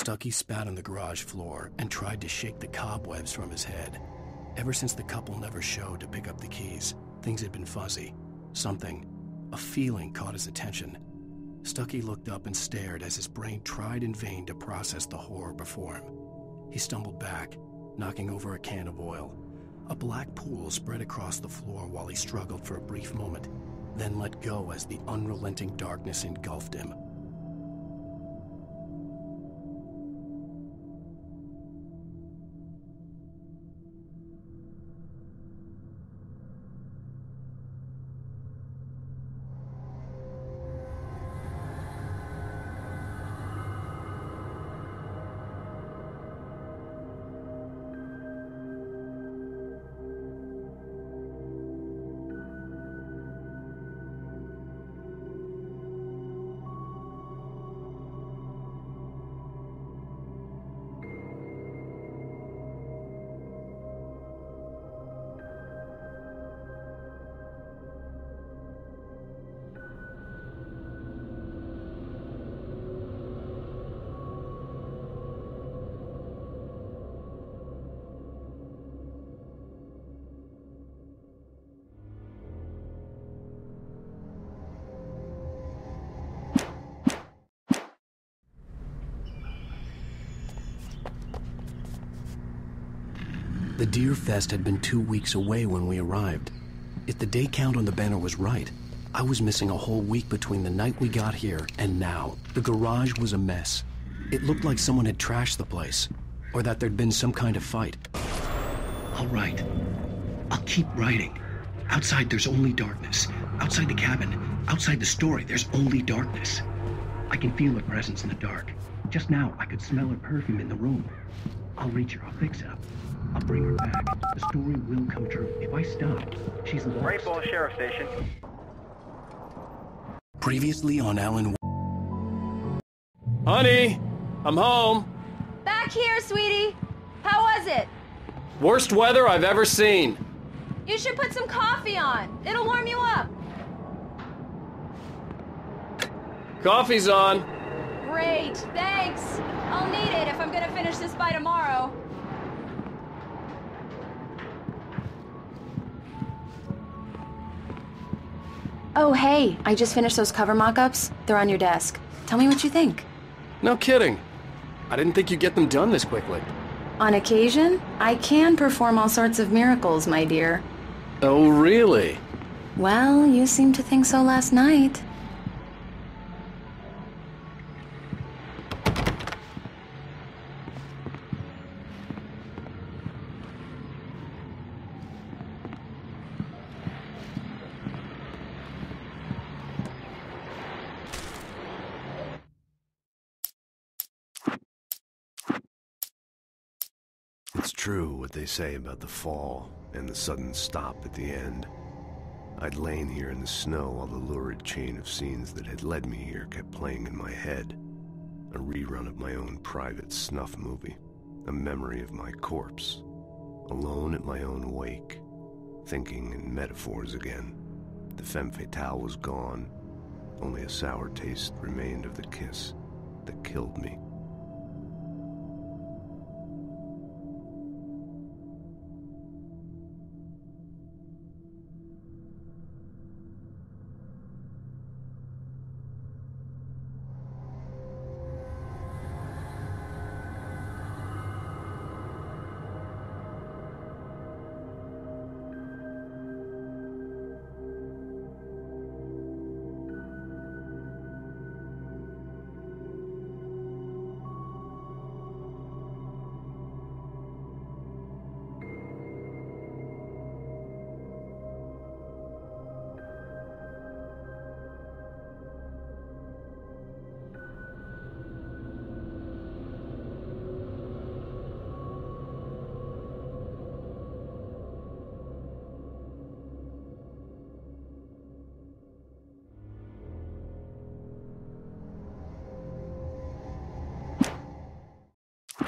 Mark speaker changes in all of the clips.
Speaker 1: Stucky spat on the garage floor and tried to shake the cobwebs from his head. Ever since the couple never showed to pick up the keys, things had been fuzzy. Something, a feeling, caught his attention. Stucky looked up and stared as his brain tried in vain to process the horror before him. He stumbled back, knocking over a can of oil. A black pool spread across the floor while he struggled for a brief moment, then let go as the unrelenting darkness engulfed him. The Deer Fest had been 2 weeks away when we arrived. If the day count on the banner was right, I was missing a whole week between the night we got here and now. The garage was a mess. It looked like someone had trashed the place, or that there'd been some kind of fight. I'll write. I'll keep writing. Outside there's only darkness. Outside the cabin, outside the story, there's only darkness. I can feel her presence in the dark. Just now, I could smell her perfume in the room. I'll reach her, I'll fix it up. I'll bring her back. The story will come true. If I stop, she's lost.
Speaker 2: Rainbow Sheriff Station.
Speaker 1: Previously on Alan...
Speaker 3: Honey, I'm home.
Speaker 4: Back here, sweetie. How was it?
Speaker 3: Worst weather I've ever seen.
Speaker 4: You should put some coffee on. It'll warm you up.
Speaker 3: Coffee's on.
Speaker 4: Great, thanks. I'll need it if I'm gonna finish this by tomorrow. Oh, hey, I just finished those cover mock-ups. They're on your desk. Tell me what you think.
Speaker 3: No kidding. I didn't think you'd get them done this quickly.
Speaker 4: On occasion, I can perform all sorts of miracles, my dear.
Speaker 3: Oh, really?
Speaker 4: Well, you seemed to think so last night.
Speaker 5: It's true what they say about the fall and the sudden stop at the end. I'd lain here in the snow while the lurid chain of scenes that had led me here kept playing in my head. A rerun of my own private snuff movie. A memory of my corpse. Alone at my own wake. Thinking in metaphors again. The femme fatale was gone. Only a sour taste remained of the kiss that killed me.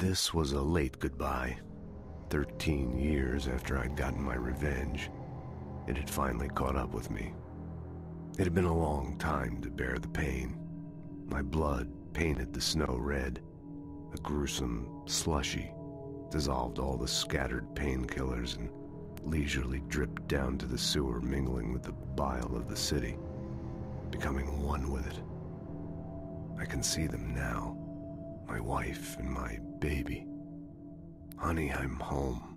Speaker 5: This was a late goodbye. 13 years after I'd gotten my revenge, it had finally caught up with me. It had been a long time to bear the pain. My blood painted the snow red. A gruesome slushy dissolved all the scattered painkillers and leisurely dripped down to the sewer, mingling with the bile of the city, becoming one with it. I can see them now, my wife and my baby. Honey, I'm home.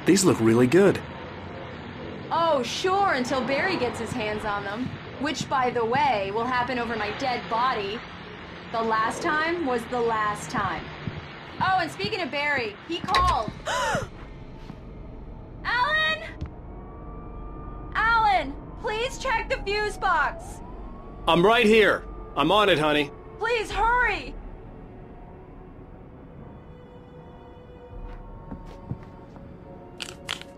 Speaker 3: These look really good.
Speaker 4: Oh, sure, until Barry gets his hands on them. Which, by the way, will happen over my dead body. The last time was the last time. Oh, and speaking of Barry, he called. Alan! Alan, please check the fuse box.
Speaker 3: I'm right here. I'm on it, honey.
Speaker 4: Please hurry!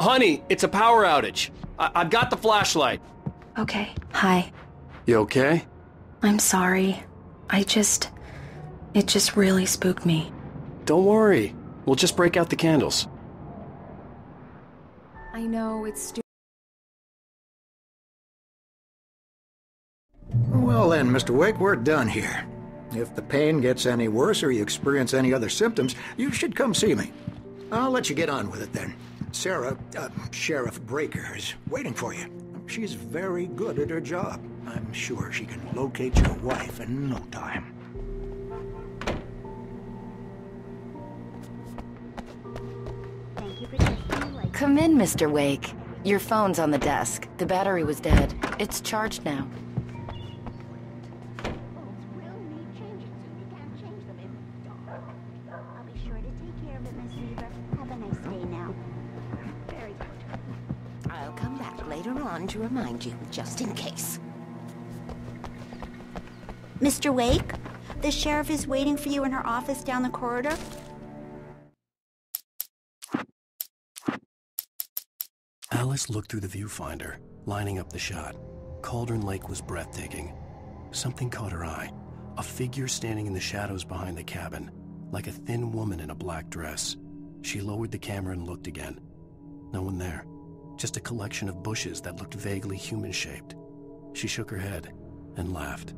Speaker 3: Honey, it's a power outage. I've got the flashlight.
Speaker 4: Okay, hi.
Speaker 3: You okay?
Speaker 4: I'm sorry. It just really spooked me.
Speaker 3: Don't worry. We'll just break out the candles.
Speaker 4: I know, it's stupid.
Speaker 2: Well then, Mr. Wake, we're done here. If the pain gets any worse or you experience any other symptoms, you should come see me. I'll let you get on with it then. Sarah, Sheriff Breaker, is waiting for you. She's very good at her job. I'm sure she can locate your wife in no time.
Speaker 6: Thank you for testing the light.
Speaker 7: Come in, Mr. Wake. Your phone's on the desk. The battery was dead. It's charged now.
Speaker 6: Bulbs will need changes, and you can't change them in the dark. I'll be sure to take care of it, Miss Weaver. Have a nice day now. Very good.
Speaker 8: I'll come back later on to remind you, just in case.
Speaker 6: Mr. Wake, the sheriff is waiting for you in her office down the corridor.
Speaker 1: Alice looked through the viewfinder, lining up the shot. Cauldron Lake was breathtaking. Something caught her eye. A figure standing in the shadows behind the cabin, like a thin woman in a black dress. She lowered the camera and looked again. No one there. Just a collection of bushes that looked vaguely human-shaped. She shook her head and laughed.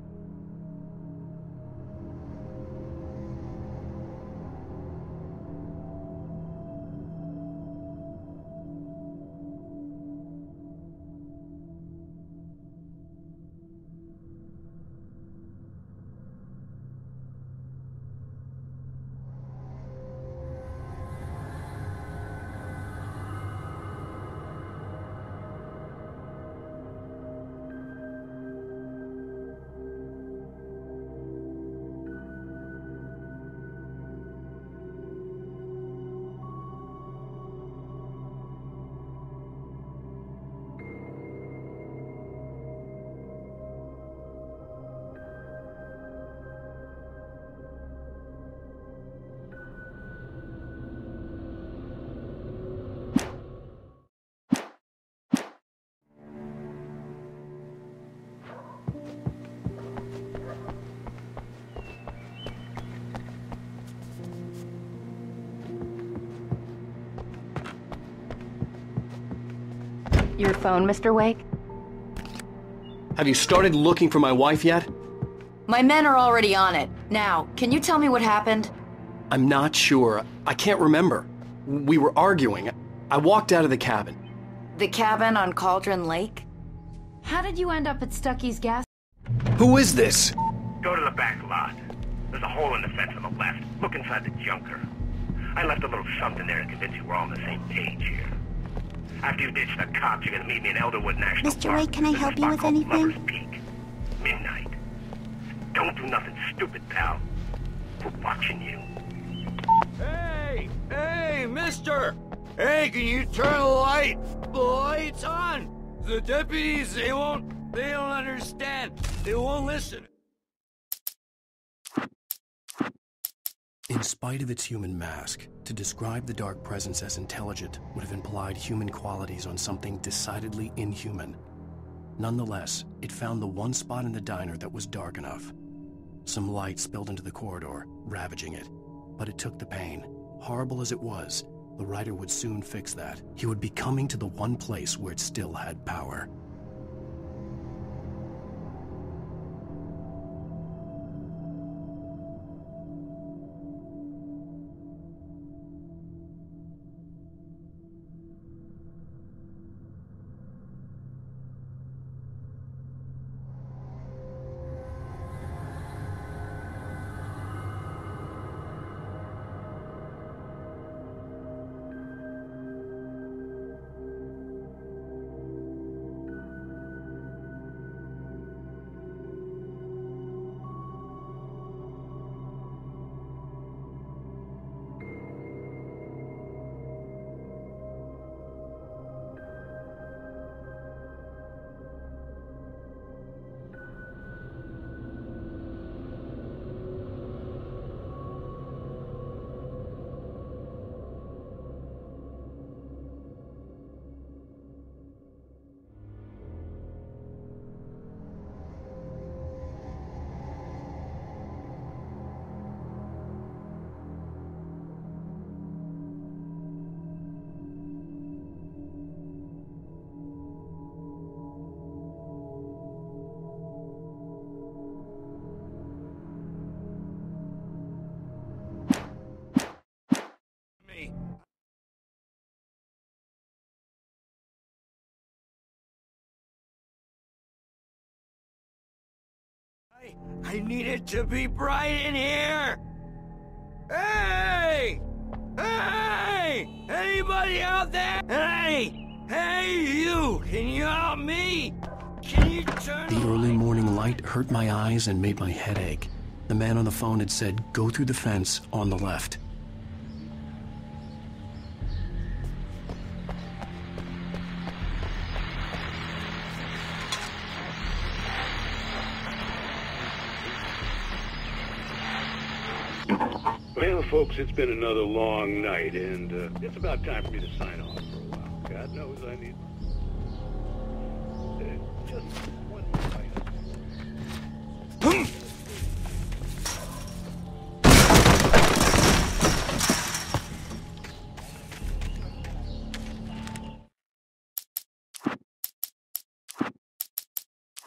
Speaker 7: Your phone, Mr. Wake?
Speaker 3: Have you started looking for my wife yet?
Speaker 7: My men are already on it. Now, can you tell me what happened?
Speaker 3: I'm not sure. I can't remember. We were arguing. I walked out of the cabin.
Speaker 7: The cabin on Cauldron Lake?
Speaker 4: How did you end up at Stucky's gas?
Speaker 3: Who is this?
Speaker 9: Go to the back lot. There's a hole in the fence on the left. Look inside the junker. I left a little something there to convince you we're all on the same page here. After you ditch the cops, you're gonna meet me in Elderwood National
Speaker 6: Mr.
Speaker 9: Park.
Speaker 6: Ray, can I
Speaker 9: There's a
Speaker 6: help you
Speaker 9: spot
Speaker 6: with
Speaker 9: called
Speaker 6: anything?
Speaker 9: Lover's Peak. Midnight. Don't do nothing stupid, pal. We're watching you.
Speaker 10: Hey! Hey, mister! Hey, can you turn the lights on? The deputies, they don't understand. They won't listen.
Speaker 1: In spite of its human mask, to describe the dark presence as intelligent would have implied human qualities on something decidedly inhuman. Nonetheless, it found the one spot in the diner that was dark enough. Some light spilled into the corridor, ravaging it. But it took the pain. Horrible as it was, the writer would soon fix that. He would be coming to the one place where it still had power.
Speaker 10: I need it to be bright in here! Hey! Hey! Anybody out there? Hey! Hey, you! Can you help me? Can you turn
Speaker 1: The early morning light hurt my eyes and made my head ache. The man on the phone had said, "Go through the fence on the left."
Speaker 11: Well, folks, it's been another long night, and it's about time for me to sign off for a while. God knows I need just one more item.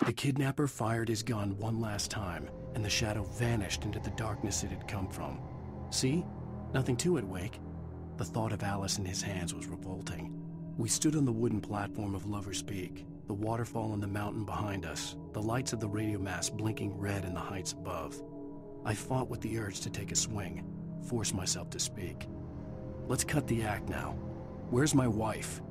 Speaker 1: The kidnapper fired his gun one last time, and the shadow vanished into the darkness it had come from. See? Nothing to it, Wake. The thought of Alice in his hands was revolting. We stood on the wooden platform of Lover's Peak, the waterfall on the mountain behind us, the lights of the radio mast blinking red in the heights above. I fought with the urge to take a swing, force myself to speak. Let's cut the act now. Where's my wife?